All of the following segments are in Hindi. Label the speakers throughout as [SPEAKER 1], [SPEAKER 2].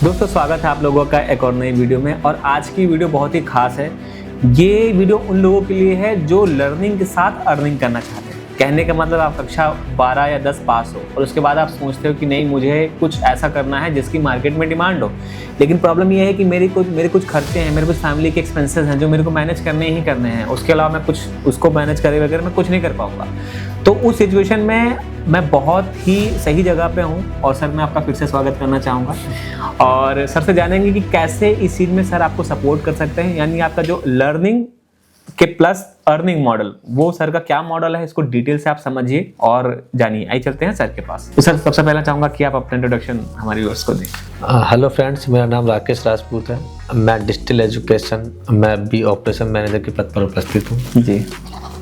[SPEAKER 1] दोस्तों स्वागत है आप लोगों का एक और नई वीडियो में। और आज की वीडियो बहुत ही खास है। ये वीडियो उन लोगों के लिए है जो लर्निंग के साथ अर्निंग करना चाहते हैं। कहने का मतलब आप कक्षा 12 या 10 पास हो और उसके बाद आप सोचते हो कि नहीं मुझे कुछ ऐसा करना है जिसकी मार्केट में डिमांड हो, लेकिन प्रॉब्लम ये है कि मेरे कुछ खर्चे हैं, मेरे कुछ फैमिली के एक्सपेंसेस हैं जो मेरे को मैनेज करने ही करने हैं। उसके अलावा मैं कुछ उसको मैनेज करे बगैर मैं कुछ नहीं कर पाऊँगा। तो उस सिचुएशन में मैं बहुत ही सही जगह पे हूँ और सर मैं आपका फिर से स्वागत करना चाहूँगा और सर से जानेंगे कि कैसे इस चीज़ में सर आपको सपोर्ट कर सकते हैं। यानी आपका जो लर्निंग के प्लस अर्निंग मॉडल, वो सर का क्या मॉडल है, इसको डिटेल से आप समझिए और जानिए। आइए चलते हैं सर के पास। तो सर सबसे पहले चाहूँगा कि आप अपना इंट्रोडक्शन हमारे व्यूअर्स को दें।
[SPEAKER 2] हेलो फ्रेंड्स, मेरा नाम राकेश राजपूत है। मैं डिजिटल एजुकेशन मैं बी ऑपरेशन मैनेजर के पद पर उपस्थित हूँ जी।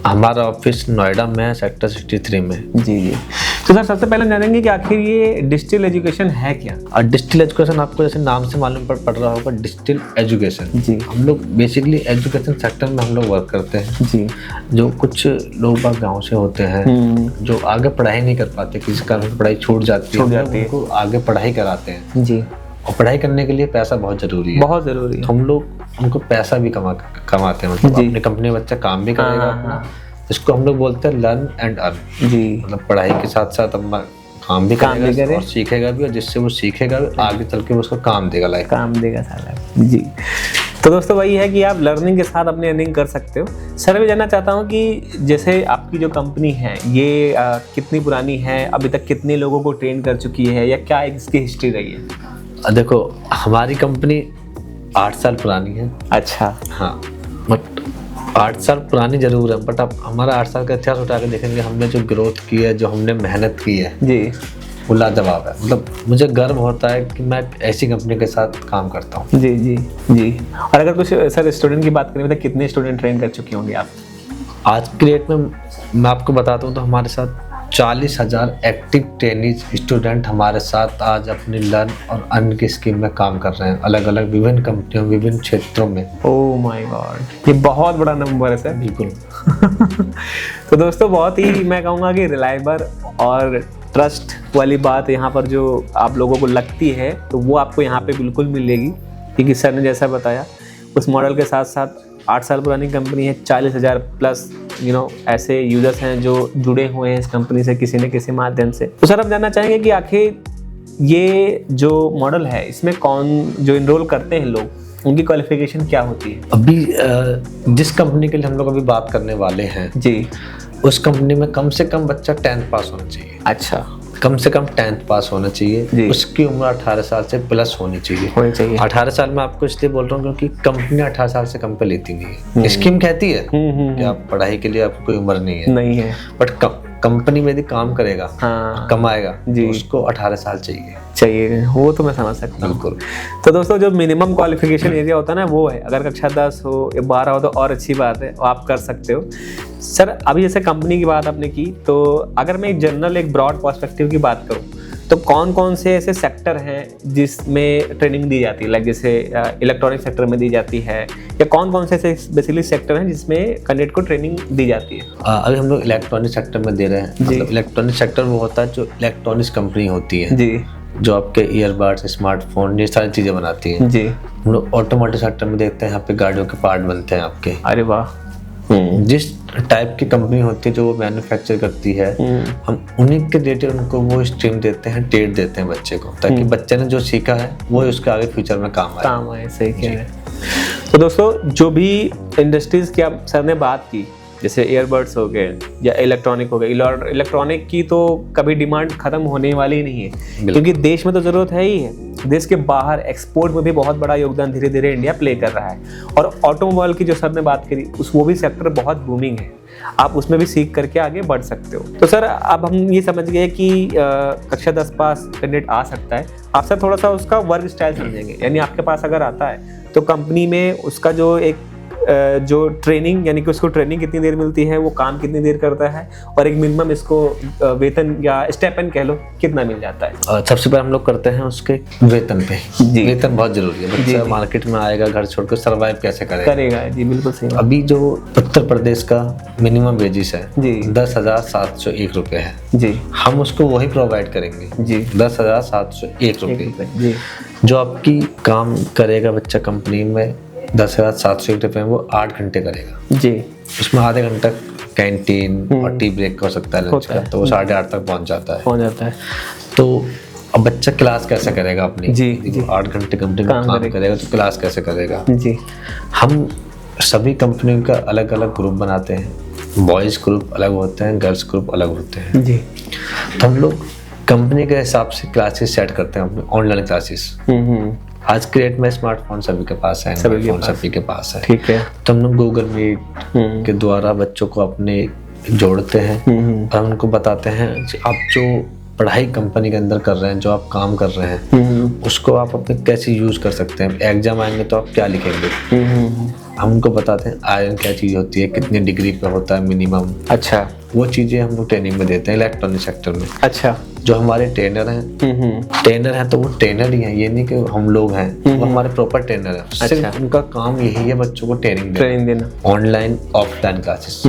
[SPEAKER 2] हमारा ऑफिस नोएडा में है, सेक्टर 63 में।
[SPEAKER 1] जी। तो सर सबसे पहले जानेंगे कि आखिर ये डिजिटल एजुकेशन है क्या।
[SPEAKER 2] और डिजिटल एजुकेशन आपको जैसे नाम से मालूम पड़ रहा होगा, डिजिटल एजुकेशन जी। हम लोग बेसिकली एजुकेशन सेक्टर में हम लोग वर्क करते हैं जी। जो कुछ लोग बाग गाँव से होते हैं जो आगे पढ़ाई नहीं कर पाते, किसी कारण पढ़ाई छूट जाती है, उनको आगे पढ़ाई कराते हैं जी। और पढ़ाई करने के लिए पैसा बहुत जरूरी है, बहुत जरूरी है। हम लोग उनको पैसा भी कमाते हैं, मतलब अपनी कंपनी में बच्चा काम भी करेगा अपना, इसको हम लोग बोलते हैं लर्न एंड अर्न जी। मतलब पढ़ाई के साथ साथ अपना काम भी करेगा और सीखेगा भी, और जिससे वो सीखेगा आगे चल के उसको काम देगा, लाइफ
[SPEAKER 1] काम देगा सारा जी। तो दोस्तों वही है कि आप लर्निंग के साथ अपनी अर्निंग कर सकते हो। सर मैं जानना चाहता हूँ कि जैसे आपकी जो कंपनी है ये कितनी पुरानी है, अभी तक कितने लोगों को ट्रेन कर चुकी है या क्या इसकी हिस्ट्री रही है।
[SPEAKER 2] देखो हमारी कंपनी 8 साल पुरानी है।
[SPEAKER 1] अच्छा
[SPEAKER 2] हाँ, बट 8 साल पुरानी जरूर है, बट आप हमारा 8 साल का इतिहास उठा के देखेंगे, हमने जो ग्रोथ की है, जो हमने मेहनत की है जी, वो लाजवाब है। मतलब मुझे गर्व होता है कि मैं ऐसी कंपनी के साथ काम करता हूँ
[SPEAKER 1] जी जी जी। और अगर कुछ सर स्टूडेंट की बात करें तो कितने स्टूडेंट ट्रेन कर चुके होंगे आप
[SPEAKER 2] आज की डेट में? मैं आपको बताता हूँ तो हमारे साथ 40,000 एक्टिव ट्रेनीज स्टूडेंट हमारे साथ आज अपनी लर्न और अर्न की स्कीम में काम कर रहे हैं, अलग अलग विभिन्न कंपनियों विभिन्न क्षेत्रों में।
[SPEAKER 1] ओह माय गॉड, ये बहुत बड़ा नंबर है सर।
[SPEAKER 2] बिल्कुल।
[SPEAKER 1] तो दोस्तों बहुत ही मैं कहूँगा कि रिलायबल और ट्रस्ट वाली बात यहाँ पर जो आप लोगों को लगती है तो वो आपको यहाँ पे बिल्कुल मिलेगी, क्योंकि सर ने जैसा बताया उस मॉडल के साथ साथ 8 साल पुरानी कंपनी है, 40,000 प्लस ऐसे यूजर्स हैं जो जुड़े हुए हैं इस कंपनी से किसी न किसी माध्यम से। तो सर आप जानना चाहेंगे कि आखिर ये जो मॉडल है इसमें कौन जो इनरोल करते हैं लोग, उनकी क्वालिफिकेशन क्या होती है।
[SPEAKER 2] अभी जिस कंपनी के लिए हम लोग अभी बात करने वाले हैं जी, उस कंपनी में कम से कम बच्चा 10th पास होना चाहिए।
[SPEAKER 1] अच्छा,
[SPEAKER 2] कम से कम 10th पास होना चाहिए। उसकी उम्र 18 साल से प्लस होनी चाहिए। 18 साल में आपको इसलिए बोल रहा हूँ क्योंकि कंपनी 18 साल से कम पे लेती नहीं है। स्कीम कहती है कि आप पढ़ाई के लिए आपको कोई उम्र नहीं है, बट कंपनी में यदि काम करेगा कमाएगा तो उसको 18 साल चाहिए।
[SPEAKER 1] वो तो मैं समझ सकता हूँ
[SPEAKER 2] बिल्कुल।
[SPEAKER 1] तो दोस्तों जो मिनिमम क्वालिफिकेशन एरिया होता है ना वो है, अगर कक्षा 10 हो या 12 हो तो और अच्छी बात है, आप कर सकते हो। सर अभी जैसे कंपनी की बात आपने की, तो अगर मैं एक जनरल एक ब्रॉड पर्सपेक्टिव की बात करूँ तो कौन कौन से ऐसे सेक्टर हैं जिसमें ट्रेनिंग दी जाती है, लाइक जैसे इलेक्ट्रॉनिक सेक्टर में दी जाती है, या कौन कौन से ऐसे बेसिकली सेक्टर हैं जिसमें कैंडिडेट को ट्रेनिंग दी जाती है।
[SPEAKER 2] अभी हम लोग इलेक्ट्रॉनिक सेक्टर में दे रहे हैं। मतलब इलेक्ट्रॉनिक सेक्टर वो होता है जो इलेक्ट्रॉनिक्स कंपनी होती है जी, जो आपके ईयरबड्स, स्मार्टफोन, ये सारी चीजें बनाती है जी। हम लोग ऑटोमोटिव सेक्टर में देखते हैं, यहाँ पे गाड़ियों के पार्ट बनते हैं आपके।
[SPEAKER 1] अरे वाह।
[SPEAKER 2] जिस टाइप की कंपनी होती है जो वो मैन्युफैक्चर करती है, हम उन्हीं के रिलेटेड उनको वो स्ट्रीम देते हैं, ट्रेड देते हैं बच्चे को, ताकि बच्चे ने जो सीखा है वो उसके आगे फ्यूचर में काम आए।
[SPEAKER 1] सही कह रहे हैं। तो दोस्तों जो भी इंडस्ट्रीज की आप सर ने बात की, जैसे ईयरबड्स हो गए या इलेक्ट्रॉनिक हो गए, इलेक्ट्रॉनिक की तो कभी डिमांड खत्म होने वाली नहीं है, क्योंकि देश में तो जरूरत है ही है, देश के बाहर एक्सपोर्ट में भी बहुत बड़ा योगदान धीरे धीरे इंडिया प्ले कर रहा है। और ऑटोमोबाइल की जो सर ने बात करी वो भी सेक्टर बहुत बूमिंग है, आप उसमें भी सीख करके आगे बढ़ सकते हो। तो सर अब हम ये समझ गए कि कक्षा 10 पास कैंडिडेट आ सकता है। आप सर थोड़ा सा उसका वर्क स्टाइल समझेंगे, यानी आपके पास अगर आता है तो कंपनी में उसका जो एक जो ट्रेनिंग, यानी कि उसको ट्रेनिंग कितनी देर मिलती है, वो काम कितनी देर करता है, और एक मिनिमम इसको वेतन या स्टेपन कह लो कितना मिल जाता है।
[SPEAKER 2] सबसे पहले हम लोग करते हैं उसके वेतन पे जी। वेतन बहुत जरूरी है। बच्चा मार्केट में आएगा, घर छोड़कर सर्वाइव कैसे करेगा जी, बिल्कुल सही। अभी जो उत्तर प्रदेश का मिनिमम वेजिस है जी 10,701 रुपये है जी, हम उसको वही प्रोवाइड करेंगे जी, 10,701 रुपये जी। जो आपकी काम करेगा बच्चा कंपनी में 10,701 रुपये में, वो 8 घंटे करेगा
[SPEAKER 1] जी।
[SPEAKER 2] उसमें आधे घंटा कैंटीन और टी ब्रेक हो सकता है लंच का, तो वो 8:30 तक पहुंच जाता है। तो अब बच्चा क्लास कैसे करेगा अपनी? जी। 8 घंटे कंपनी में काम करेगा तो क्लास कैसे करेगा? जी। हम सभी कंपनियों का अलग अलग ग्रुप बनाते हैं, बॉयज़ ग्रुप अलग होते हैं, गर्ल्स ग्रुप अलग होते हैं जी। तो हम लोग कंपनी के हिसाब से क्लासेस सेट करते हैं, अपने ऑनलाइन क्लासेस। आज की डेट में स्मार्टफोन सभी के पास है, सभी के पास है, ठीक है। तो हम लोग गूगल मीट के द्वारा बच्चों को अपने जोड़ते हैं और हम उनको बताते हैं आप जो पढ़ाई कंपनी के अंदर कर रहे हैं, जो आप काम कर रहे हैं, उसको आप अपने कैसे यूज कर सकते हैं। एग्जाम आएंगे तो आप क्या लिखेंगे, हम उनको बताते हैं आयरन क्या चीज़ होती है, कितनी डिग्री पे होता है मिनिमम। अच्छा, वो चीज़ें हम लोग ट्रेनिंग में देते हैं इलेक्ट्रॉनिक सेक्टर में। अच्छा, जो हमारे ट्रेनर हैं तो वो ट्रेनर ही हैं, ये नहीं कि हम लोग हैं, वो हमारे प्रॉपर ट्रेनर हैं। सिर्फ उनका काम यही है बच्चों को ट्रेनिंग देना, ऑनलाइन ऑफलाइन क्लासेस।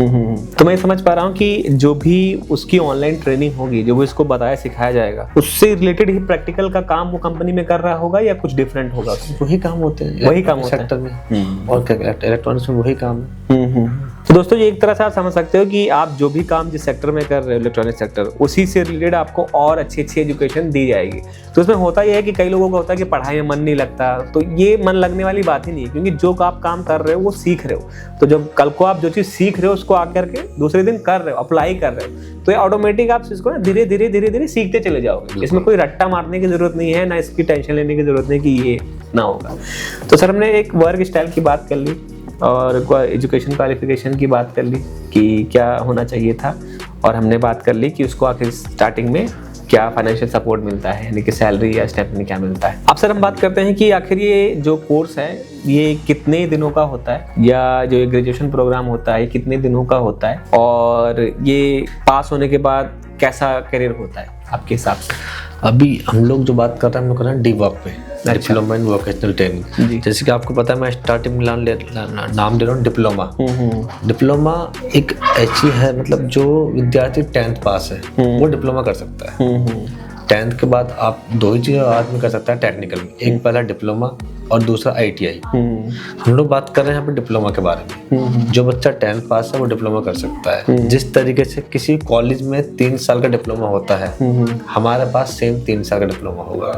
[SPEAKER 1] तो मैं समझ पा रहा हूँ कि जो भी उसकी ऑनलाइन ट्रेनिंग होगी, जो भी उसको बताया सिखाया जाएगा, उससे रिलेटेड ही प्रैक्टिकल का काम वो कंपनी में कर रहा होगा या कुछ डिफरेंट होगा?
[SPEAKER 2] वही काम होते हैं, वही काम सेक्टर में, और इलेक्ट्रॉनिक्स में वही काम है।
[SPEAKER 1] तो दोस्तों, ये एक तरह से आप समझ सकते हो कि आप जो भी काम जिस सेक्टर में कर रहे हो, इलेक्ट्रॉनिक सेक्टर, उसी से रिलेटेड आपको और अच्छी एजुकेशन दी जाएगी। तो इसमें होता यह है कि कई लोगों का होता है कि पढ़ाई में मन नहीं लगता, तो ये मन लगने वाली बात ही नहीं है, क्योंकि जो आप काम कर रहे हो वो सीख रहे हो। तो जब कल को आप जो चीज़ सीख रहे हो उसको आकर के दूसरे दिन कर रहे हो, अप्लाई कर रहे हो, तो ये ऑटोमेटिक आप इसको ना धीरे धीरे सीखते चले जाओगे। इसमें कोई रट्टा मारने की जरूरत नहीं है, ना इसकी टेंशन लेने की जरूरत नहीं कि ये ना होगा। तो सर, हमने एक वर्क स्टाइल की बात कर ली और एजुकेशन क्वालिफिकेशन की बात कर ली कि क्या होना चाहिए था, और हमने बात कर ली कि उसको आखिर स्टार्टिंग में क्या फाइनेंशियल सपोर्ट मिलता है, यानी कि सैलरी या स्टेप में क्या मिलता है। अब सर हम बात करते हैं कि आखिर ये जो कोर्स है ये कितने दिनों का होता है, या जो ग्रेजुएशन प्रोग्राम होता है कितने दिनों का होता है, और ये पास होने के बाद कैसा करियर होता है आपके हिसाब से?
[SPEAKER 2] अभी हम लोग जो बात कर रहे हैं, हम लोग कर रहे हैं डीवॉक पे, डिप्लोमा इन वोकेशनल ट्रेनिंग। जैसे कि आपको पता है, मैं स्टार्टिंग में नाम ले रहा हूँ डिप्लोमा। डिप्लोमा एक ऐसी है, मतलब जो विद्यार्थी 10th पास है वो डिप्लोमा कर सकता है। 10th के बाद आप दो ही चीज़ें आदमी कर सकता है टेक्निकल में, एक पहला डिप्लोमा और दूसरा ITI। हम लोग बात कर रहे हैं यहाँ पे डिप्लोमा के बारे में। जो बच्चा 10th पास है वो डिप्लोमा कर सकता है। जिस तरीके से किसी कॉलेज में 3 साल का डिप्लोमा होता है, हमारे पास सेम 3 साल का डिप्लोमा होगा।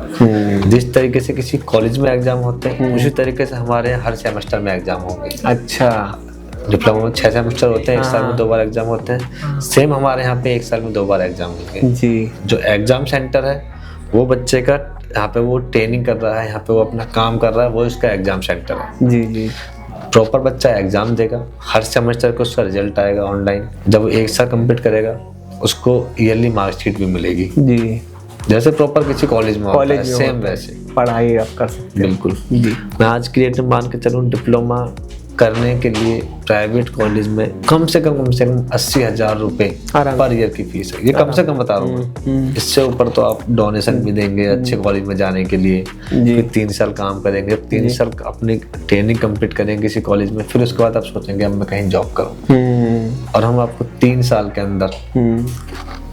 [SPEAKER 2] जिस तरीके से किसी कॉलेज में एग्जाम होते हैं, उसी तरीके से हमारे हर सेमेस्टर में एग्जाम होंगे। अच्छा, डिप्लोमा में 6 सेमेस्टर होते हैं, 1 साल में 2 बार एग्जाम होते हैं। सेम हमारे यहाँ पे 1 साल में 2 बार एग्जाम होंगे जी। जो एग्जाम सेंटर है वो बच्चे का, यहाँ पे वो ट्रेनिंग कर रहा है, यहाँ पे वो अपना काम कर रहा है, वो इसका एग्जाम सेंटर है जी जी। प्रॉपर बच्चा एग्जाम देगा, हर सेमेस्टर को उसका रिजल्ट आएगा ऑनलाइन। जब वो 1 साल कंप्लीट करेगा उसको ईयरली मार्कशीट भी मिलेगी जी, जैसे प्रॉपर किसी कॉलेज में होता है, सेम वैसे पढ़ाई आप कर सकते हैं। बिल्कुल जी। मैं आज की डेट में मान के चलूँ, डिप्लोमा करने के लिए प्राइवेट कॉलेज में कम से कम 80,000 रुपए पर ईयर की फीस है। ये कम से कम बता रहा हूँ, इससे ऊपर तो आप डोनेशन भी देंगे अच्छे कॉलेज में जाने के लिए। फिर 3 साल काम करेंगे, 3 साल अपनी ट्रेनिंग कंप्लीट करेंगे किसी कॉलेज में, फिर उसके बाद आप सोचेंगे अब मैं कहीं जॉब करूँ। और हम आपको 3 साल के अंदर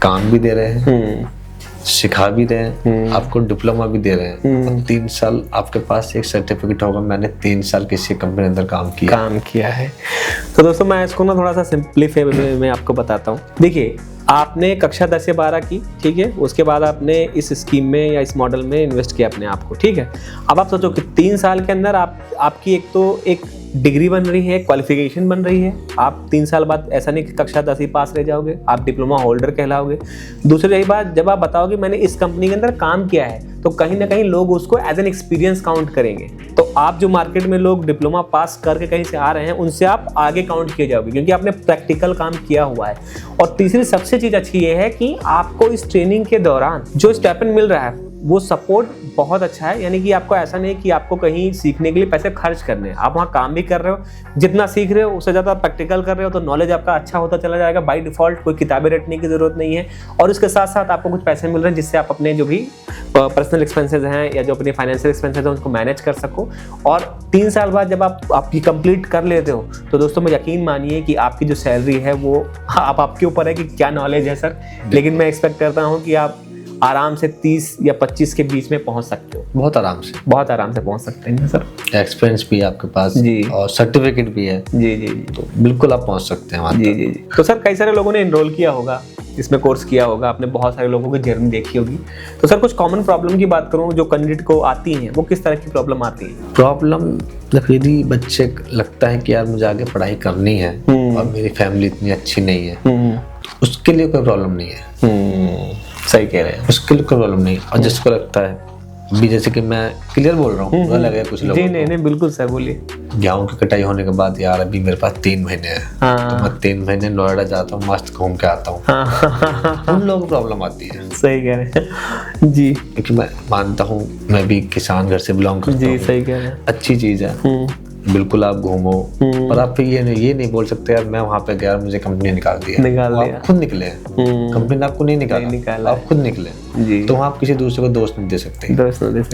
[SPEAKER 2] काम भी दे रहे हैं, सिखा भी रहे हैं, आपको डिप्लोमा भी दे रहे हैं, और 3 साल आपके पास एक सर्टिफिकेट होगा मैंने 3 साल किसी कंपनी के अंदर काम किया है।
[SPEAKER 1] तो दोस्तों, मैं इसको ना थोड़ा सा सिंपलीफाई में आपको बताता हूँ। देखिए, आपने कक्षा 10 से 12 की, ठीक है, उसके बाद आपने इस स्कीम में या इस मॉडल में इन्वेस्ट किया अपने आप को, ठीक है। अब आप सोचो कि 3 साल के अंदर आपकी एक डिग्री बन रही है, क्वालिफिकेशन बन रही है। आप 3 साल बाद ऐसा नहीं कि कक्षा 10 ही पास रह जाओगे, आप डिप्लोमा होल्डर कहलाओगे। दूसरी रही बात, जब आप बताओगे मैंने इस कंपनी के अंदर काम किया है, तो कहीं ना कहीं लोग उसको एज एन एक्सपीरियंस काउंट करेंगे। तो आप जो मार्केट में लोग डिप्लोमा पास करके कहीं से आ रहे हैं, उनसे आप आगे काउंट किए जाओगे, क्योंकि आपने प्रैक्टिकल काम किया हुआ है। और तीसरी सबसे चीज़ अच्छी ये है कि आपको इस ट्रेनिंग के दौरान जो स्टाइपेंड मिल रहा है वो सपोर्ट बहुत अच्छा है। यानी कि आपको ऐसा नहीं कि आपको कहीं सीखने के लिए पैसे खर्च करने हैं, आप वहाँ काम भी कर रहे हो, जितना सीख रहे हो उससे ज़्यादा प्रैक्टिकल कर रहे हो, तो नॉलेज आपका अच्छा होता चला जाएगा बाय डिफ़ॉल्ट। कोई किताबें रटने की ज़रूरत नहीं है, और इसके साथ साथ आपको कुछ पैसे मिल रहे हैं जिससे आप अपने जो भी पर्सनल एक्सपेंसेस हैं या जो अपने फाइनेंशियल एक्सपेंसेस हैं उनको मैनेज कर सको। और 3 साल बाद जब आपकी कंप्लीट कर लेते हो, तो दोस्तों मैं यकीन मानिए कि आपकी जो सैलरी है वो आपके ऊपर है कि क्या नॉलेज है सर, लेकिन मैं एक्सपेक्ट करता हूँ कि आप आराम से 30 या 25 के बीच में पहुंच सकते हो।
[SPEAKER 2] बहुत आराम से
[SPEAKER 1] पहुंच सकते हैं सर।
[SPEAKER 2] एक्सपीरियंस भी है आपके पास
[SPEAKER 1] जी,
[SPEAKER 2] और सर्टिफिकेट भी है।
[SPEAKER 1] जी जी जी,
[SPEAKER 2] तो बिल्कुल आप पहुंच सकते हैं वहाँ
[SPEAKER 1] जी
[SPEAKER 2] तक।
[SPEAKER 1] जी जी। तो सर कई सारे लोगों ने एनरोल किया होगा, इसमें कोर्स किया होगा, आपने बहुत सारे लोगों की जर्नी देखी होगी। तो सर कुछ कॉमन प्रॉब्लम की बात करूँ जो कैंडिडेट को आती हैं, वो किस तरह की प्रॉब्लम आती है?
[SPEAKER 2] प्रॉब्लम यदि बच्चे लगता है कि यार मुझे आगे पढ़ाई करनी है और मेरी फैमिली इतनी अच्छी नहीं है, तो उसके लिए कोई प्रॉब्लम नहीं है।
[SPEAKER 1] सही कह रहे हैं,
[SPEAKER 2] उसके लिए कोई प्रॉब्लम नहीं है। और जिसको लगता है भी, जैसे कि मैं क्लियर बोल रहा हूँ, बुरा लगेगा कुछ लोगों
[SPEAKER 1] जी नहीं बिल्कुल सर, बोलिए।
[SPEAKER 2] गेहूं की कटाई होने के बाद यार अभी मेरे पास 3 महीने हैं, तो मैं 3 महीने नोएडा जाता हूँ, मस्त घूम के आता हूँ। उन लोगों को प्रॉब्लम आती है।
[SPEAKER 1] सही कह रहे हैं जी,
[SPEAKER 2] क्योंकि मैं मानता हूँ, मैं भी किसान घर से बिलोंग करता हूँ।
[SPEAKER 1] जी सही कह रहे हैं,
[SPEAKER 2] अच्छी चीज है, बिल्कुल आप घूमो। और आप ये नहीं बोल सकते यार मैं वहाँ पे गया मुझे कंपनी निकाल दिया। आप खुद निकले हैं, कंपनी ने आपको नहीं निकाला, आप खुद निकले जी। तो आप किसी दूसरे को दोष नहीं दे सकते,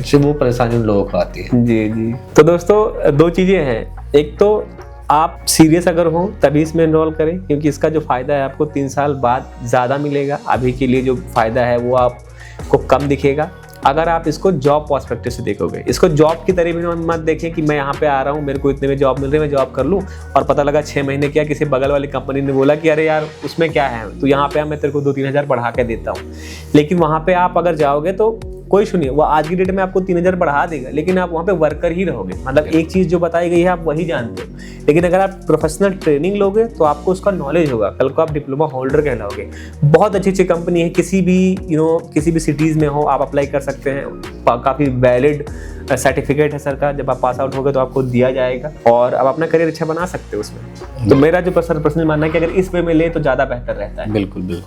[SPEAKER 2] सिर्फ वो परेशानी उन लोगों को आती है।
[SPEAKER 1] जी जी। तो दोस्तों 2 चीजें हैं, एक तो आप सीरियस अगर हो तभी इसमें एनरोल करें, क्योंकि इसका जो फायदा है आपको 3 साल बाद ज्यादा मिलेगा। अभी के लिए जो फायदा है वो आपको कम दिखेगा। अगर आप इसको जॉब पर्सपेक्टिव से देखोगे, इसको जॉब की तरह भी मत देखें कि मैं यहाँ पे आ रहा हूँ, मेरे को इतने में जॉब मिल रही है, मैं जॉब कर लूँ, और पता लगा 6 महीने क्या किसी बगल वाली कंपनी ने बोला कि अरे यार उसमें क्या है, तो यहाँ पे मैं तेरे को 2-3 हज़ार बढ़ा के देता हूँ। लेकिन वहाँ पे आप अगर जाओगे तो कोई सुनिए, वो आज की डेट में आपको 3 हज़ार बढ़ा देगा, लेकिन आप वहाँ पे वर्कर ही रहोगे। मतलब एक चीज़ जो बताई गई है आप वही जानते हो, लेकिन अगर आप प्रोफेशनल ट्रेनिंग लोगे तो आपको उसका नॉलेज होगा, कल को आप डिप्लोमा होल्डर कहलाओगे। बहुत अच्छी कंपनी है, किसी भी किसी भी सिटीज़ में हो आप अप्लाई कर सकते हैं। काफ़ी वैलिड सर्टिफिकेट है सर का, जब आप पास आउट होगे तो आपको दिया जाएगा और आप अपना करियर अच्छा बना सकते हो उसमें। तो मेरा जो पर्सनल मानना है कि अगर इस वे में ले तो ज़्यादा बेहतर रहता है।
[SPEAKER 2] बिल्कुल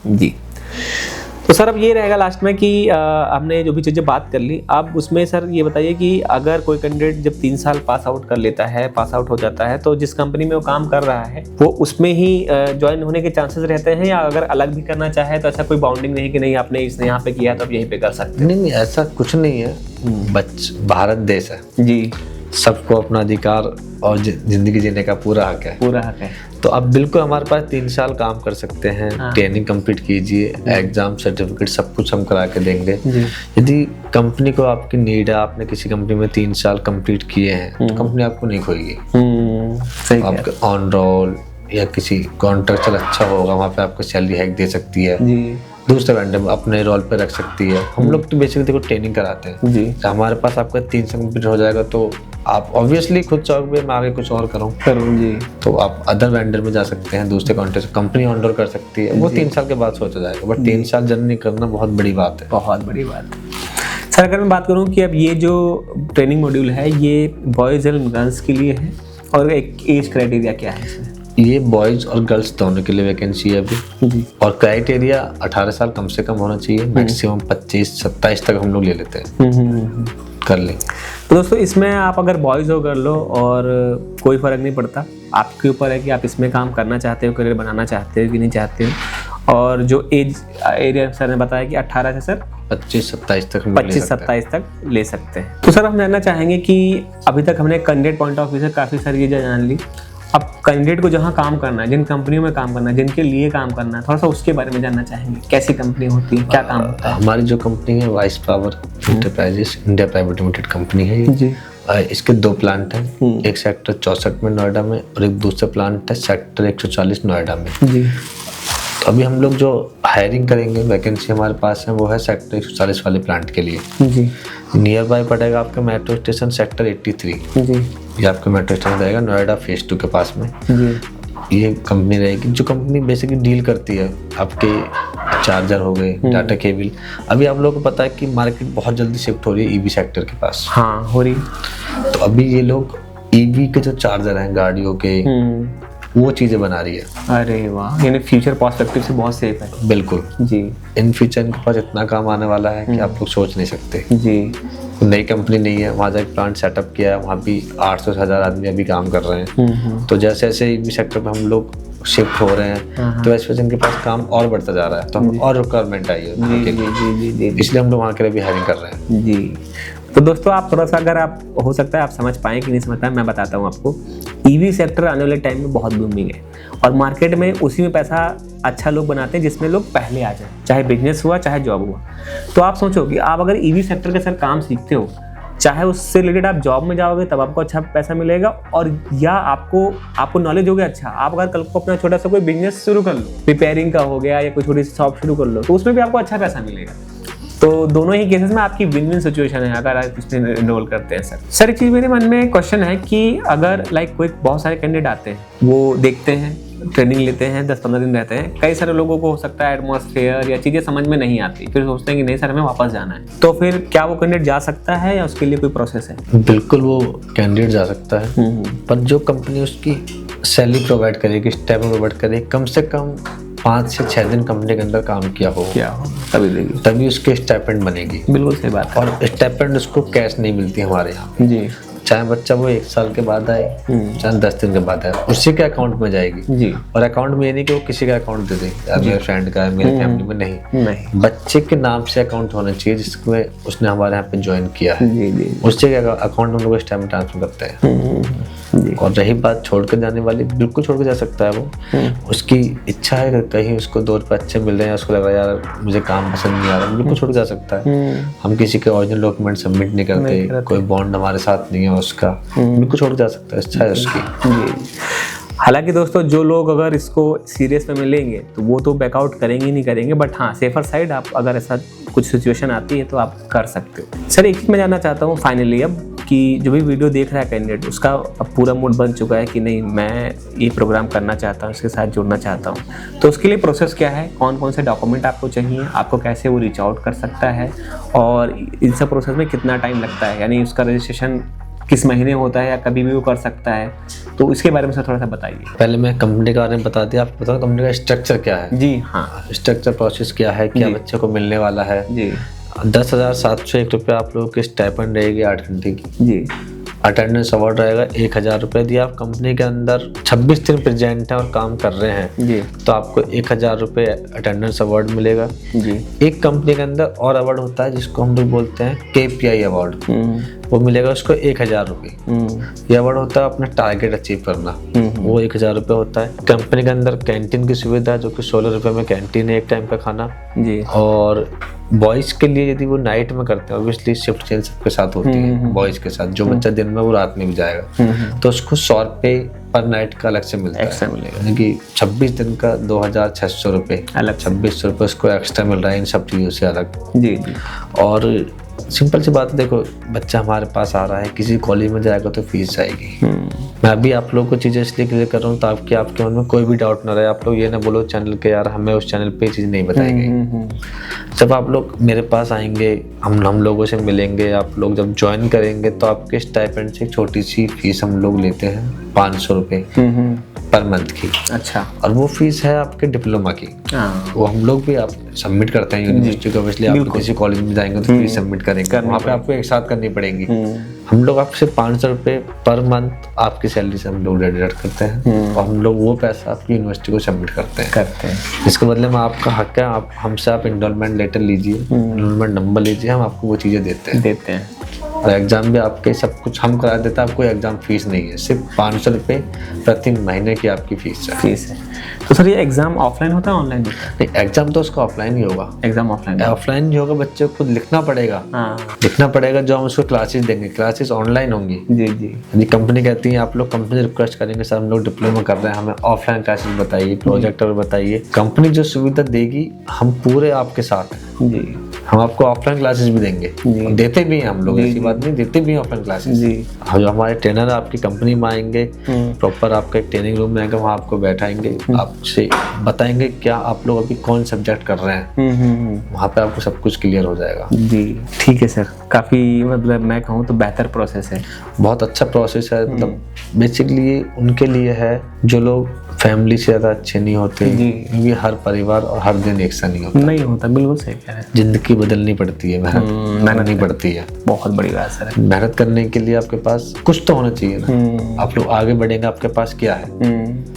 [SPEAKER 1] जी। तो सर अब ये रहेगा लास्ट में कि हमने जो भी चीज़ें बात कर ली, अब उसमें सर ये बताइए कि अगर कोई कैंडिडेट जब 3 साल पास आउट कर लेता है, पास आउट हो जाता है, तो जिस कंपनी में वो काम कर रहा है वो उसमें ही ज्वाइन होने के चांसेस रहते हैं, या अगर अलग भी करना चाहे तो ऐसा कोई बाउंडिंग नहीं कि नहीं आपने इसने यहाँ पे किया तो आप यहीं पे कर सकते हैं?
[SPEAKER 2] नहीं, ऐसा कुछ नहीं है। भारत देश है जी, सबको अपना अधिकार और जिंदगी जीने का पूरा हक है। तो आप बिल्कुल हमारे पास 3 साल काम कर सकते हैं। ट्रेनिंग कंप्लीट कीजिए, एग्जाम सर्टिफिकेट सब कुछ हम करा के देंगे। यदि कंपनी को आपकी नीड है, आपने किसी कंपनी में 3 साल कंप्लीट किए हैं, तो कंपनी आपको नहीं खोएगी। आपके ऑन रोल या किसी कॉन्ट्रैक्चुअल अच्छा होगा, वहाँ पे आपको सैलरी हाइक दे सकती है, दूसरे वेंडर अपने रोल पे रख सकती है। हम लोग तो बेसिकली देखो ट्रेनिंग कराते हैं जी। तो हमारे पास आपका 3 साल कंप्लीट हो जाएगा तो आप ऑब्वियसली खुद चाहोगे मैं आगे कुछ और करूँ जी, तो आप अदर वेंडर में जा सकते हैं, दूसरे कॉन्ट्रैक्ट कंपनी ऑन कर सकती है। वो 3 साल के बाद सोचा जाएगा, बट 3 साल जर्नी करना बहुत बड़ी बात है, बहुत बड़ी बात है।
[SPEAKER 1] सर अगर मैं बात करूँ कि अब ये जो ट्रेनिंग मॉड्यूल है ये बॉयज़ एंड गर्ल्स के लिए है, और एक एज क्राइटेरिया क्या है इसमें?
[SPEAKER 2] ये बॉयज़ और गर्ल्स दोनों के लिए वैकेंसी है अभी जी। और क्राइटेरिया 18 साल कम से कम होना चाहिए, मैक्सिमम 25-27 तक हम लोग ले लेते हैं, कर लें।
[SPEAKER 1] तो दोस्तों इसमें आप अगर बॉयज़ हो कर लो और कोई फ़र्क नहीं पड़ता, आपके ऊपर है कि आप इसमें काम करना चाहते हो, करियर बनाना चाहते हो कि नहीं चाहते हो। और जो एज एरिया सर ने बताया कि 18 से सर
[SPEAKER 2] 25-27 तक
[SPEAKER 1] 25-27 तक ले सकते हैं। तो सर हम जानना चाहेंगे कि अभी तक हमने कैंडिडेट पॉइंट ऑफ व्यू से काफ़ी सारी चीज़ें जान ली। अब कैंडिडेट को जहाँ काम करना है, जिन कंपनियों में काम करना है, जिनके लिए काम करना है, थोड़ा सा उसके बारे में जानना चाहेंगे। कैसी कंपनी होती है, क्या काम होता है?
[SPEAKER 2] हमारी जो कंपनी है vice power enterprises India private limited company है जी। इसके 2 प्लांट हैं, एक सेक्टर 64 में नोएडा में और एक दूसरा प्लांट है सेक्टर 140 नोएडा में जी। तो अभी हम लोग जो हायरिंग करेंगे, वैकेंसी हमारे पास है वो है सेक्टर 140 वाले प्लांट के लिए जी। नियर बाय पड़ेगा आपका मेट्रो स्टेशन सेक्टर 83 जी। ये आपका मेट्रो स्टेशन रहेगा नोएडा फेज 2 के पास में जी। ये कंपनी रहेगी जो कंपनी बेसिकली डील करती है आपके चार्जर हो गए, डाटा केबल। अभी आप लोगों को पता है कि मार्केट बहुत जल्दी शिफ्ट हो रही है ईवी सेक्टर के पास,
[SPEAKER 1] हाँ हो रही।
[SPEAKER 2] तो अभी ये लोग ईवी के जो चार्जर हैं गाड़ियों के वो चीजें बना रही है।
[SPEAKER 1] अरे वाह, यानी फ्यूचर पर्सपेक्टिव से बहुत सेफ है।
[SPEAKER 2] बिल्कुल जी। इन फ्यूचर इनके पास इतना काम आने वाला है कि आप लोग सोच नहीं सकते जी। नई कंपनी नहीं है, वहाँ जाकर प्लांट सेटअप किया है, वहाँ भी 800 से 1000 आदमी अभी काम कर रहे हैं। तो जैसे जैसे ईवी सेक्टर में हम लोग शिफ्ट हो रहे हैं तो वैसे इनके पास काम और बढ़ता जा रहा है, तो हम और रिक्वायरमेंट आई है, इसलिए हम लोग वहाँ के लिए भी हायरिंग कर रहे हैं
[SPEAKER 1] जी। तो दोस्तों आप थोड़ा सा, अगर आप हो सकता है आप समझ पाएँ कि नहीं समझ पाएँ, मैं बताता हूँ आपको। ईवी सेक्टर आने वाले टाइम में बहुत बूमिंग है और मार्केट में उसी में पैसा अच्छा लोग बनाते हैं जिसमें लोग पहले आ जाए, चाहे बिजनेस हुआ चाहे जॉब हुआ। तो आप सोचो कि आप अगर ईवी सेक्टर के सर काम सीखते हो, चाहे उससे रिलेटेड आप जॉब में जाओगे तब आपको अच्छा पैसा मिलेगा, और या आपको नॉलेज हो गया अच्छा, आप अगर कल को अपना छोटा सा कोई बिजनेस शुरू कर लो, रिपेयरिंग का हो गया या कोई छोटी सी शॉप शुरू कर लो, तो उसमें भी आपको अच्छा पैसा मिलेगा। तो दोनों ही केसेस में आपकी विन विन सिचुएशन है अगर आप इसमें इनरोल करते हैं। सर एक चीज़ मेरे मन में क्वेश्चन है कि अगर कोई बहुत सारे कैंडिडेट आते हैं, वो देखते हैं, ट्रेनिंग लेते हैं, 10-15 दिन रहते हैं, कई सारे लोगों को हो सकता है एटमॉस्फेयर या चीज़ें समझ में नहीं आती, फिर सोचते हैं कि नहीं सर हमें वापस जाना है, तो फिर क्या वो कैंडिडेट जा सकता है या उसके लिए कोई प्रोसेस है?
[SPEAKER 2] बिल्कुल वो कैंडिडेट जा सकता है, पर जो कंपनी उसकी सैलरी प्रोवाइड करेगी, स्टाइपेंड प्रोवाइड करेगी, कम से कम 5 से 6 दिन कंपनी के अंदर काम किया हो
[SPEAKER 1] तभी देगी,
[SPEAKER 2] तभी उसकी स्टाइपेंड बनेगी।
[SPEAKER 1] बिल्कुल सही बात है।
[SPEAKER 2] और स्टाइपेंड उसको कैश नहीं मिलती हमारे यहाँ
[SPEAKER 1] जी,
[SPEAKER 2] चाहे बच्चा वो 1 साल के बाद आए चाहे 10 दिन के बाद आए, उसी के अकाउंट में जाएगी
[SPEAKER 1] जी।
[SPEAKER 2] और अकाउंट में ये नहीं कि वो किसी का अकाउंट दे दे, यार मेरे फ्रेंड का है, मेरे फैमिली में नहीं, बच्चे के नाम से अकाउंट होना चाहिए जिसमें उसने हमारे यहाँ पे ज्वाइन किया है।
[SPEAKER 1] जी जी।
[SPEAKER 2] उससे के अकाउंट में हम लोग इस टाइम ट्रांसफर करते हैं। और रही बात छोड़ कर जाने वाली, बिल्कुल छोड़ कर जा सकता है वो, उसकी इच्छा है कहीं उसको 2 रुपये अच्छे मिल रहे हैं, उसको लग रहा है यार मुझे काम पसंद नहीं आ रहा, बिल्कुल छोड़ जा सकता है। हम किसी के ओरिजिनल डॉक्यूमेंट सबमिट नहीं करते, कोई बॉन्ड हमारे साथ नहीं है उसका, बिल्कुल छोड़ जा सकता है, इच्छा है उसकी।
[SPEAKER 1] हालांकि दोस्तों जो लोग अगर इसको सीरियस में लेंगे तो वो तो बैकआउट करेंगे ही नहीं करेंगे, बट हाँ सेफर साइड आप अगर ऐसा कुछ सिचुएशन आती है तो आप कर सकते हो। सर एक चीज़ मैं जानना चाहता हूँ फाइनली अब, कि जो भी वीडियो देख रहा है कैंडिडेट, उसका अब पूरा मूड बन चुका है कि नहीं मैं ये प्रोग्राम करना चाहता हूँ, इसके साथ जुड़ना चाहता हूँ, तो उसके लिए प्रोसेस क्या है, कौन कौन से डॉक्यूमेंट आपको चाहिए, आपको कैसे वो रीच आउट कर सकता है, और इन सब प्रोसेस में कितना टाइम लगता है, यानी उसका रजिस्ट्रेशन किस महीने होता है या कभी भी वो कर सकता है, तो इसके बारे में सर थोड़ा सा बताइए।
[SPEAKER 2] पहले मैं कंपनी के बारे में बता दिया, आपको बताओ कंपनी का स्ट्रक्चर क्या है।
[SPEAKER 1] जी हाँ,
[SPEAKER 2] स्ट्रक्चर प्रोसेस क्या है, क्या बच्चे को मिलने वाला है। जी 10,701 रुपये आप लोगों की स्टाइपेंड रहेगी 8 घंटे की। जी अटेंडेंस अवार्ड रहेगा 1,000 रुपये दिया। आप कंपनी के अंदर 26 दिन प्रेजेंट हैं और काम कर रहे हैं जी, तो आपको 1,000 रुपये अटेंडेंस अवार्ड मिलेगा जी। एक कंपनी के अंदर और अवार्ड होता है जिसको हम लोग बोलते हैं KPI अवार्ड, वो मिलेगा उसको 1,000 रुपये। ये अवार्ड होता है अपना टारगेट अचीव करना, वो 1,000 रुपये होता है। कंपनी के अंदर कैंटीन की सुविधा जो कि 16 रुपये में कैंटीन है एक टाइम का खाना जी। और बॉयज़ के लिए यदि वो नाइट में करते हैं, ऑब्वियसली शिफ्ट चेंज सबके साथ होती है, बॉयज़ के साथ जो बच्चा दिन में वो रात में भी जाएगा, तो उसको 100 रुपये पर नाइट का अलग से मिलता है, एक्स्ट्रा मिलेगा, यानी कि 26 दिन का 2,600 रुपये अलग, 2600 रुपये उसको एक्स्ट्रा मिल रहा है इन सब चीज़ों से अलग जी। और सिंपल सी बात है, देखो बच्चा हमारे पास आ रहा है, किसी कॉलेज में जाएगा तो फीस जाएगी। मैं अभी आप लोगों को चीज़ें इसलिए क्लियर कर रहा हूँ ताकि आपके मन में कोई भी डाउट ना रहे, आप लोग ये ना बोलो चैनल के यार हमें उस चैनल पे चीज़ नहीं बताई गई। जब आप लोग मेरे पास आएंगे, हम लोगों से मिलेंगे, आप लोग जब ज्वाइन करेंगे तो आपके स्टाइपेंड से एक छोटी सी फीस हम लोग लेते हैं 500 रुपये पर मंथ की। अच्छा, और वो फीस है आपके डिप्लोमा की, वो हम लोग भी आप सबमिट करते हैं यूनिवर्सिटी को, इसलिए आप किसी कॉलेज में जाएंगे तो फीस सबमिट करेंगे, वहाँ पे आपको एक साथ करनी पड़ेगी। हम लोग आपसे 500 रुपये पर मंथ आपकी सैलरी से हम लोग डिडक्ट करते हैं और हम लोग वो पैसा आपकी यूनिवर्सिटी को सबमिट करते हैं। इसके बदले में आपका हक है, आप हमसे आप एनरोलमेंट लेटर लीजिए, एनरोलमेंट नंबर लीजिए, हम आपको वो चीज़ें देते हैं। और एग्ज़ाम भी आपके सब कुछ हम करा देते हैं, आपको एग्ज़ाम फीस नहीं है, सिर्फ 500 रुपये प्रति महीने की आपकी फीस है।
[SPEAKER 1] तो सर ये एग्ज़ाम ऑफलाइन होता है ऑनलाइन होता है?
[SPEAKER 2] नहीं, एग्ज़ाम तो उसका ऑफलाइन ही होगा।
[SPEAKER 1] एग्ज़ाम
[SPEAKER 2] ऑफलाइन ही होगा, बच्चे को खुद लिखना पड़ेगा। लिखना पड़ेगा, जो हम उसको क्लासेस देंगे, क्लासेस ऑनलाइन होंगी जी जी। यदि कंपनी कहती है, आप लोग कंपनी रिक्वेस्ट करेंगे सर हम लोग डिप्लोमा कर रहे हैं, हमें ऑफलाइन क्लासेस बताइए, प्रोजेक्ट और बताइए, कंपनी जो सुविधा देगी हम पूरे आपके साथ हैं जी। हम आपको ऑफलाइन क्लासेस भी देंगे, देते भी हैं हम लोग, ऐसी बात नहीं, देते भी हैं ऑफलाइन क्लासेस जी। जो हमारे ट्रेनर आपकी कंपनी में आएंगे, प्रॉपर आपका ट्रेनिंग रूम में आएंगे, वहाँ आपको बैठाएंगे, आपसे बताएंगे क्या आप लोग अभी कौन सब्जेक्ट कर रहे हैं, वहाँ पे आपको सब कुछ क्लियर हो जाएगा जी। ठीक है सर, काफ़ी मतलब मैं कहूँ तो बेहतर प्रोसेस है, बहुत अच्छा प्रोसेस है। मतलब बेसिकली उनके लिए है जो लोग फैमिली से ज़्यादा अच्छे नहीं होते जी, क्योंकि हर परिवार और हर दिन एक सा नहीं होता। बिल्कुल सही कह रहे हैं, जिंदगी बदलनी पड़ती है, मेहनत नहीं पड़ती है। बहुत बड़ी बात सर, मेहनत करने के लिए आपके पास कुछ तो होना चाहिए ना, आप लोग आगे बढ़ेंगे, आपके पास क्या है।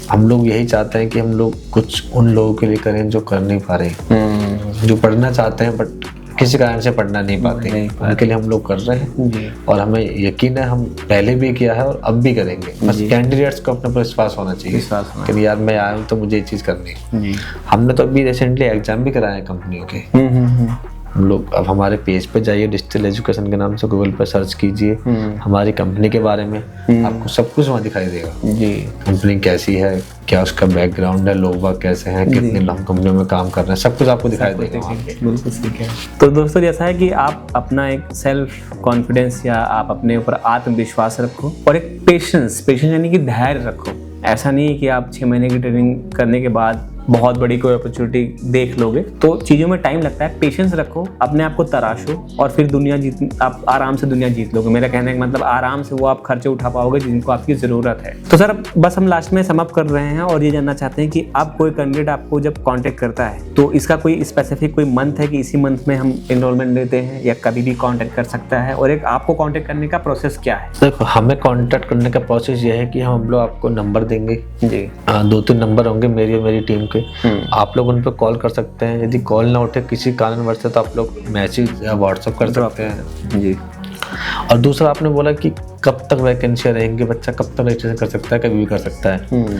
[SPEAKER 2] हम लोग यही चाहते हैं कि हम लोग कुछ उन लोगों के लिए करें जो कर नहीं पा रहे, जो पढ़ना चाहते हैं बट किसी कारण से पढ़ना नहीं पाते, उनके लिए हम लोग कर रहे हैं और हमें यकीन है हम पहले भी किया है और अब भी करेंगे। बस कैंडिडेट्स को अपने पर विश्वास होना चाहिए कि यार मैं आया हूँ तो मुझे ये चीज़ करनी है। हमने तो अभी रिसेंटली एग्जाम भी कराया है कंपनियों के। हम लोग अब हमारे पेज पे जाइए, डिजिटल एजुकेशन के नाम से गूगल पर सर्च कीजिए हमारी कंपनी के बारे में, आपको सब कुछ वहाँ दिखाई देगा जी। कंपनी कैसी है, क्या उसका बैकग्राउंड है, लोग बाग कैसे हैं, कितने लोग कंपनियों में काम कर रहे हैं, सब कुछ आपको दिखाई देगा।
[SPEAKER 1] बिल्कुल ठीक है। तो दोस्तों जैसा है कि आप अपना एक सेल्फ कॉन्फिडेंस या आप अपने ऊपर आत्मविश्वास रखो और एक पेशेंस यानी कि धैर्य रखो। ऐसा नहीं है कि आप 6 महीने की ट्रेनिंग करने के बाद बहुत बड़ी कोई अपॉर्चुनिटी देख लोगे, तो चीज़ों में टाइम लगता है। पेशेंस रखो, अपने आप को तराशो और फिर आप आराम से दुनिया जीत लोगे। मेरा कहने का मतलब आराम से वो आप खर्चे उठा पाओगे जिनको आपकी ज़रूरत है। तो सर बस हम लास्ट में सम अप कर रहे हैं और ये जानना चाहते हैं कि आप कोई कैंडिडेट आपको जब कॉन्टेक्ट करता है तो इसका कोई स्पेसिफिक कोई मंथ है कि इसी मंथ में हम एनरोलमेंट लेते हैं या कभी भी कॉन्टेक्ट कर सकता है, और एक आपको कॉन्टेक्ट करने का प्रोसेस क्या है?
[SPEAKER 2] देखो, हमें कॉन्टेक्ट करने का प्रोसेस ये है कि हम लोग आपको नंबर देंगे जी, 2-3 नंबर होंगे मेरी और मेरी टीम के। आप लोग उन पर कॉल कर सकते हैं। यदि कॉल ना उठे किसी कारणवश से तो आप लोग मैसेज या व्हाट्सएप कर सकते हैं जी। और दूसरा आपने बोला कि कब तक वैकेंसी रहेंगी, बच्चा कब तक रजिस्ट्रेशन कर सकता है? कभी भी कर सकता है,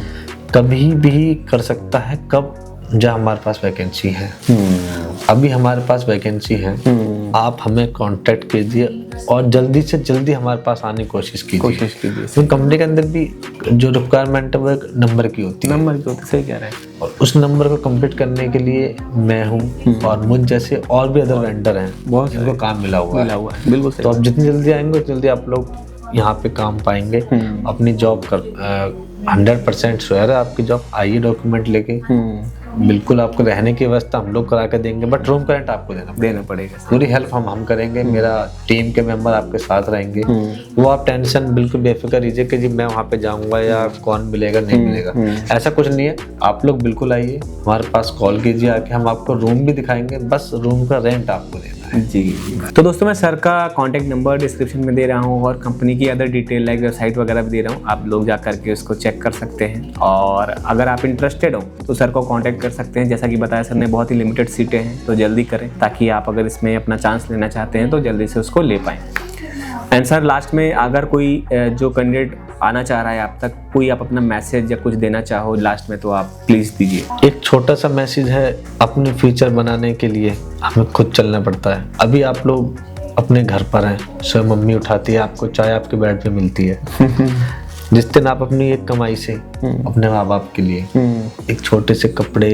[SPEAKER 2] कभी भी कर सकता है। कब? जब हमारे पास वैकेंसी है। अभी हमारे पास वैकेंसी है, आप हमें कांटेक्ट कीजिए और जल्दी से जल्दी हमारे पास आने की कोशिश कीजिए। तो कंपनी के अंदर भी जो रिक्वायरमेंट है वो एक नंबर की होती है।
[SPEAKER 1] सही कह रहे हैं।
[SPEAKER 2] और उस नंबर को कंप्लीट करने के लिए मैं हूँ और मुझ जैसे और भी अदर वेंडर हैं बहुत जिनको काम मिला हुआ है। बिल्कुल। तो आप जितनी जल्दी आएंगे उतनी जल्दी आप लोग यहाँ पे काम पाएंगे। अपनी जॉब कर 100% श्योर है आपकी जॉब। आइए डॉक्यूमेंट लेके, बिल्कुल आपको रहने की व्यवस्था हम लोग करा के देंगे, बट रूम का रेंट आपको देना पड़ेगा। पूरी हेल्प हम करेंगे, मेरा टीम के मेंबर आपके साथ रहेंगे। वो आप टेंशन बिल्कुल बेफिक्र लीजिए कि जी मैं वहाँ पे जाऊँगा या कौन मिलेगा नहीं मिलेगा, ऐसा कुछ नहीं है। आप लोग बिल्कुल आइए, हमारे पास कॉल कीजिए आके, हम आपको रूम भी दिखाएंगे, बस रूम का रेंट आपको देना है जी।
[SPEAKER 1] तो दोस्तों मैं सर का कॉन्टैक्ट नंबर डिस्क्रिप्शन में दे रहा हूँ और कंपनी की अदर डिटेल लाइक वेबसाइट वगैरह भी दे रहा हूँ, आप लोग जा करके उसको चेक कर सकते हैं। और अगर आप इंटरेस्टेड हो तो सर को कॉन्टैक्ट कर सकते हैं। जैसा कि बताया सर ने, बहुत ही लिमिटेड सीटें हैं, तो जल्दी करें ताकि आप अगर इसमें अपना चांस लेना चाहते हैं तो जल्दी से उसको ले पाएँ। एंड सर लास्ट में अगर कोई जो कैंडिडेट आना चाह रहा है आप तक, कोई आप अपना मैसेज या कुछ देना चाहो लास्ट में तो आप प्लीज़ दीजिए।
[SPEAKER 2] एक छोटा सा मैसेज है, अपने फ्यूचर बनाने के लिए हमें खुद चलना पड़ता है। अभी आप लोग अपने घर पर हैं, स्वयं मम्मी उठाती है आपको, चाय आपके बेड पे मिलती है। जिस दिन आप अपनी एक कमाई से अपने माँ बाप के लिए एक छोटे से कपड़े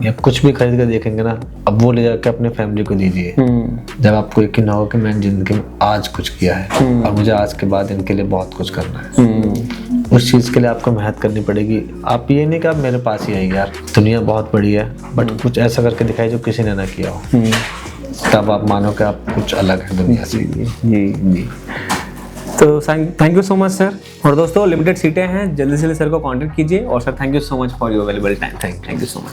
[SPEAKER 2] या कुछ भी खरीद कर देखेंगे ना, अब वो ले जाके अपने फैमिली को दीजिए। जब आपको यकीन होगा कि मैंने जिंदगी में आज कुछ किया है और मुझे आज के बाद इनके लिए बहुत कुछ करना है, उस चीज़ के लिए आपको मेहनत करनी पड़ेगी। आप ये नहीं कि आप मेरे पास ही आएंगे, यार दुनिया बहुत बड़ी है, बट कुछ ऐसा करके दिखाई जो किसी ने ना किया हो, तब आप मानो कि आप कुछ अलग है दुनिया से।
[SPEAKER 1] जी। तो thank you so much sir. और दोस्तों लिमिटेड सीटें हैं, जल्दी से सर को कांटेक्ट कीजिए। और sir thank you so much for your available time. Thank you so much.